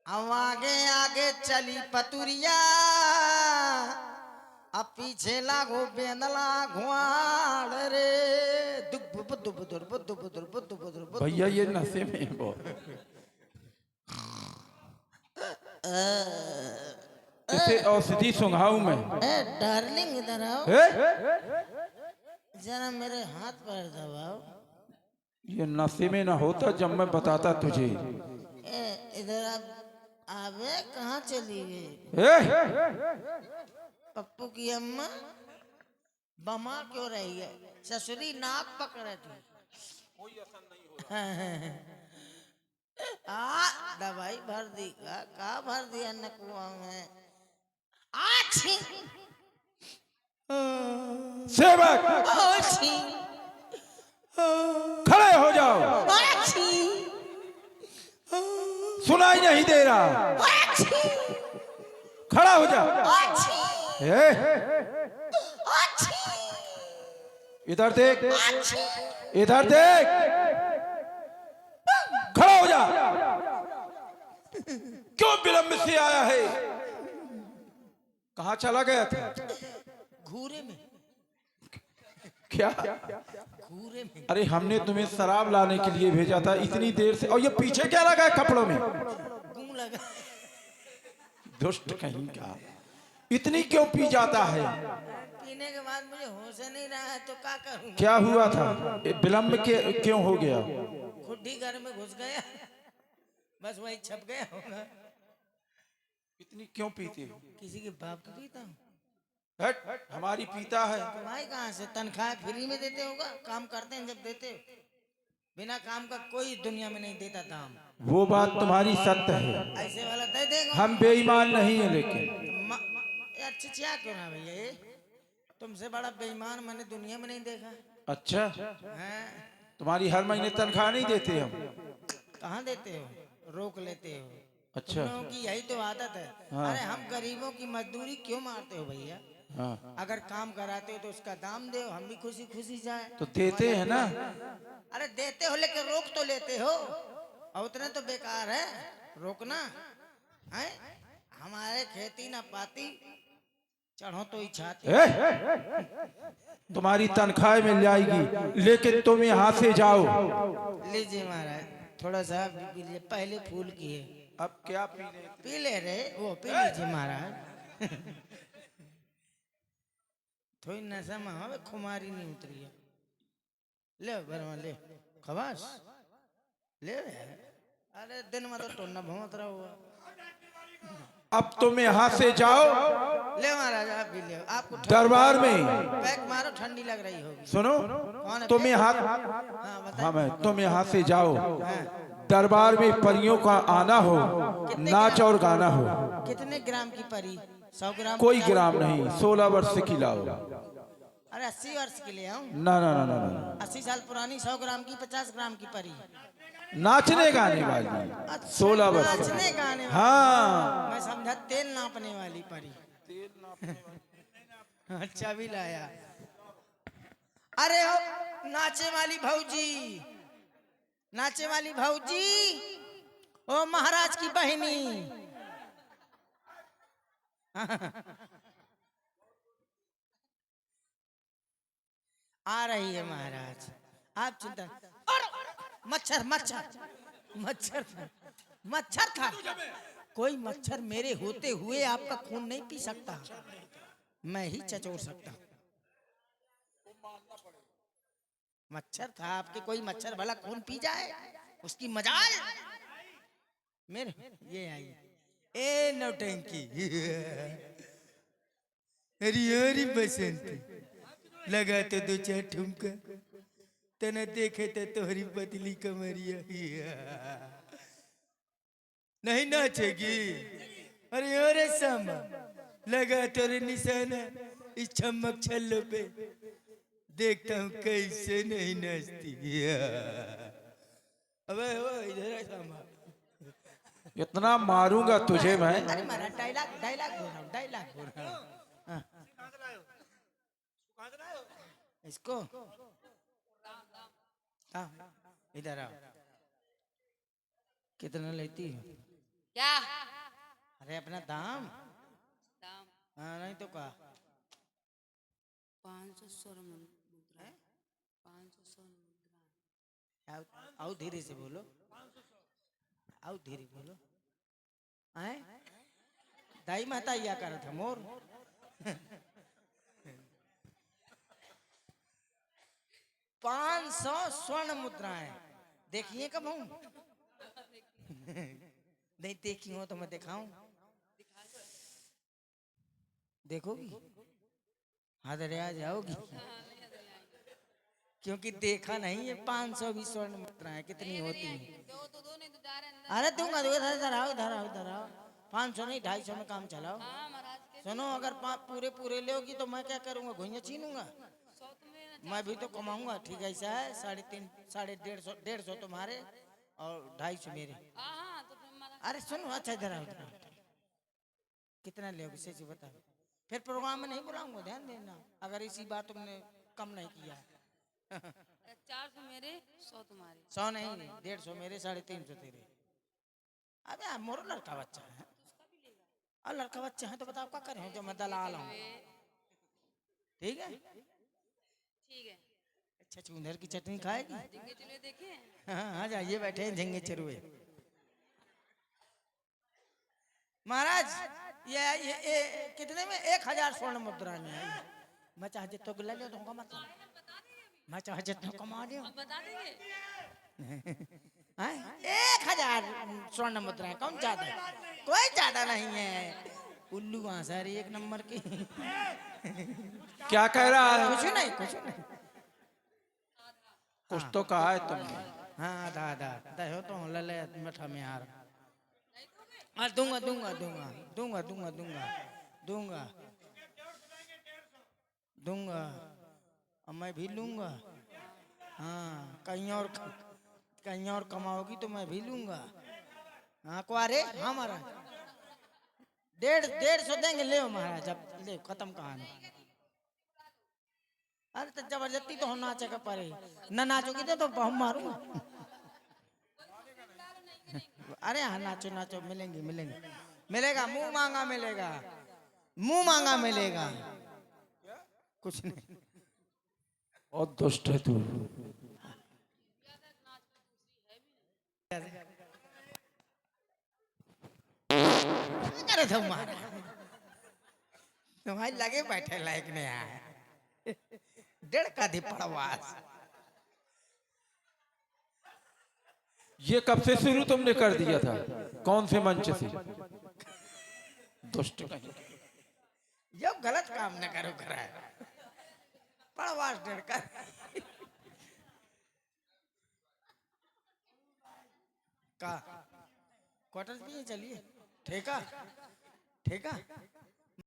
अब आगे आगे चली पतुरिया, अब पीछे लागो बेंदला घुआड़ रे। दुब बुब दुब दुर बुद दुब दुर बुद दुब दुर बुद भैया ये नशे में है बहुत। इसे औषधि सुंघाऊं मैं। डार्लिंग इधर आओ, ए? जरा मेरे हाथ पर दबाओ। ये नशे में ना होता जब मैं बताता तुझे। इधर आप आवे कहाँ चली गई? पप्पू की अम्मा बमा क्यों रही है? ससुरी नाक पकड़े थी। कोई असर नहीं हो रहा। दवाई भर दी का भर दिया नकुआ में। आछी सेवक आछी खड़े हो जाओ। आछी सुनाई नहीं दे रहा। आछी खड़ा हो जा। आछी आछी इधर देख, इधर देख। खड़ा हो जा। क्यों विलंब से आया है? कहाँ चला गया था? घूरे में। क्या? घूरे में। अरे हमने तुम्हें शराब लाने के लिए भेजा था इतनी देर से, और ये पीछे क्या लगा है कपड़ों में? गूं लगा। दुष्ट कहीं का। इतनी क्यों पी जाता है? पीने के बाद मुझे होश नहीं रहा है तो क्या करूं? क्या हुआ था? विलंब के क्यों हो गया? खुड्डी घर में घुस गया, बस वही छप गया होगा। इतनी क्यों पीते हो? किसी के बाप का पीता हूँ। हट, हमारी पीता है। तुम्हारी कहाँ से तनख्वाह फ्री में देते होगा? काम करते हैं जब देते हो। बिना काम का कोई दुनिया में नहीं देता दाम। वो बात तुम्हारी सत्य है। ऐसे वाला दे देगा। हम बेईमान नहीं है लेकिन। यार चिचिया क्यों ना भैया, ये तुमसे बड़ा बेईमान मैंने दुनिया में नहीं देखा। अच्छा, हैं? तुम्हारी हर महीने तनख्वाह नहीं देते हम? कहाँ देते हो? रोक लेते हो। अच्छा, तुम लोगों की यही तो आदत है। हाँ। अरे हम गरीबों की मजदूरी क्यों मारते हो भैया? हाँ। अगर काम कराते हो तो उसका दाम दो, हम भी खुशी खुशी जाए। तो देते हैं ना। अरे देते हो लेकिन रोक तो लेते हो, और उतने तो बेकार है रोकना है। हमारे खेती ना पाती, चढ़ो तो ही छाती। तुम्हारी तनख्वाह मिल जाएगी लेकिन तुम यहाँ से जाओ। लीजिए महाराज, थोड़ा सा पी लीजिए, पहले फूल की है। अब क्या पीने? पी ले रे, वो पी लीजिए महाराज। थोड़ी नशा में हमें खुमारी नहीं उतरी है। ले बरवा ले, खबास ले। अरे दिन में तो टोना भौंत रहा हुआ। अब तुम यहाँ से जाओ। ले महाराज आप भी ले। आपको दरबार में पैक मारो, ठंडी लग रही होगी। सुनो, कौन है तुम पैक? यहाँ, हाँ बताइए। हाँ मैं, तुम यहाँ से जाओ। दरबार में परियों का आना हो, नाच और गाना हो। कितने ग्राम की परी? 100 ग्राम? कोई ग्राम नहीं, 16 वर्ष की लाओ। अरे 80 वर्ष के लिए आऊं? ना ना ना ना ना। 80 साल पुरानी 100 ग्राम की, 50 ग्राम की परी। नाचने गाने वाली। 16 वर्ष। नाचने गाने वाली। हाँ। मैं समझा तेल नापने वाली परी। अच्छा भी लाया। अरे ओ नाचे वाली भौजी, नाचे वाली भौजी, ओ महाराज की बहनी। आ रही है महाराज, आप चिंता। और मच्छर मच्छर मच्छर था, मच्छर था। कोई मच्छर मेरे होते हुए आपका खून नहीं पी सकता, मैं ही चचोड़ सकता। मच्छर था आपके, कोई मच्छर भला खून पी जाए? उसकी मजाल मेरे। ये आई ए नौटंकी। अरे यारी बसंती, लगा तो 2-4 ठुमका, तना देखे तो तोहरी पतली कमरिया। नहीं नाचेगी? अरे अरे सामा, लगा तोरे निशाना इस चमक छल्लों पे, देखता हूँ कैसे नहीं नाचती। अबे ओ इधर आ सामा। इतना मारूंगा तुझे मैं। अरे मारा डायलॉग डायलॉग बोल रहा हूँ, डायलॉग बोल रहा हूँ। इसको हाँ, इधर आओ। कितना लेती हो? क्या अरे अपना दाम। दाम? हाँ नहीं तो का 500 स्वर्ण मुद्रा, 500 स्वर्ण मुद्रा। आओ धीरे से बोलो, आओ धीरे बोलो। आए दाई माता या कर था मोर। 500 स्वर्ण मुद्राएं देखिए कब हूँ। नहीं देखी हो तो मैं दिखाऊं, देखोगी हदरिया जाओगी, क्योंकि देखा नहीं है 500 भी स्वर्ण मुद्राएं कितनी होती हैं। दो तो दो, नहीं तो जा रहे अंदर। अरे दूंगा दूंगा, इधर आओ इधर आओ इधर आओ। 500 नहीं 250 में काम चलाओ। हाँ महाराज के सुनो अगर पूरे पूरे लोगी तो मैं क्या करूंगा, घुइयां छीनूंगा। 100 तुम्हें मैं भी तो कमाऊंगा, ठीक है ऐसा है। 350 150 तुम्हारे और 250 मेरे। हाँ हाँ तो फिर महाराज अरे सुनो अच्छा इधर आओ इधर आओ। कितना लोगे सच बताओ, फिर प्रोग्राम में नहीं बुलाऊंगा, ध्यान देना अगर इसी बार तुमने कम नहीं किया। 400 मेरे 100 तुम्हारे। 100 नहीं 150 मेरे 350 तेरे। अबे आप मोर लड़का बच्चा है, और लड़का बच्चा है तो बताओ क्या करें जो मैं दलाल हूँ। ठीक है ठीक है। अच्छा चुंदर की चटनी खाएगी। झींगे चले देखे हैं? हाँ आ जाइए बैठे हैं झिंगे चरुए। महाराज ये कितने में 1000 स्वर्ण मुद्रा में आई। मैं चाहे जितना गिला लिया तो मत, मैं चाहे जितना कमा लिया। अब बता देंगे। 1000 स्वर्ण मुद्रा कौन चाहता है, कोई चाहता नहीं है। उल्लू सर एक नंबर की। क्या कह रहा है? कुछ नहीं कुछ नहीं। कुछ तो कहा है तुमने। हाँ आधा आधा दहो तो लले मठा में यार। हाँ दूंगा दूंगा दूंगा दूंगा दूंगा दूंगा दूंगा दूंगा और मैं भी लूंगा। हाँ कहीं और कमाओगी तो मैं भी लूंगा। हाँ कुआरे हाँ महाराज 150 देंगे, ले महाराज अब ले खत्म कहानी। अरे तो जबरदस्ती तो हम नाचे का परे, न नाचोगी तो हम मारूंगा। अरे हाँ नाचो नाचो मिलेंगे मिलेंगे, मिलेगा मुंह मांगा मिलेगा, मुंह मांगा मिलेगा। कुछ नहीं और दुष्ट है तू। करे तुम्हारी लगे बैठे लायक नहीं आया। 1.5 का दी पड़वास। ये कब से शुरू तुमने कर दिया था? कौन से मंच से? दुष्ट कहीं। जो गलत काम न करो कराए पड़वास 1.5 का। का क्वार्टर भी चलिए ठेका ठेका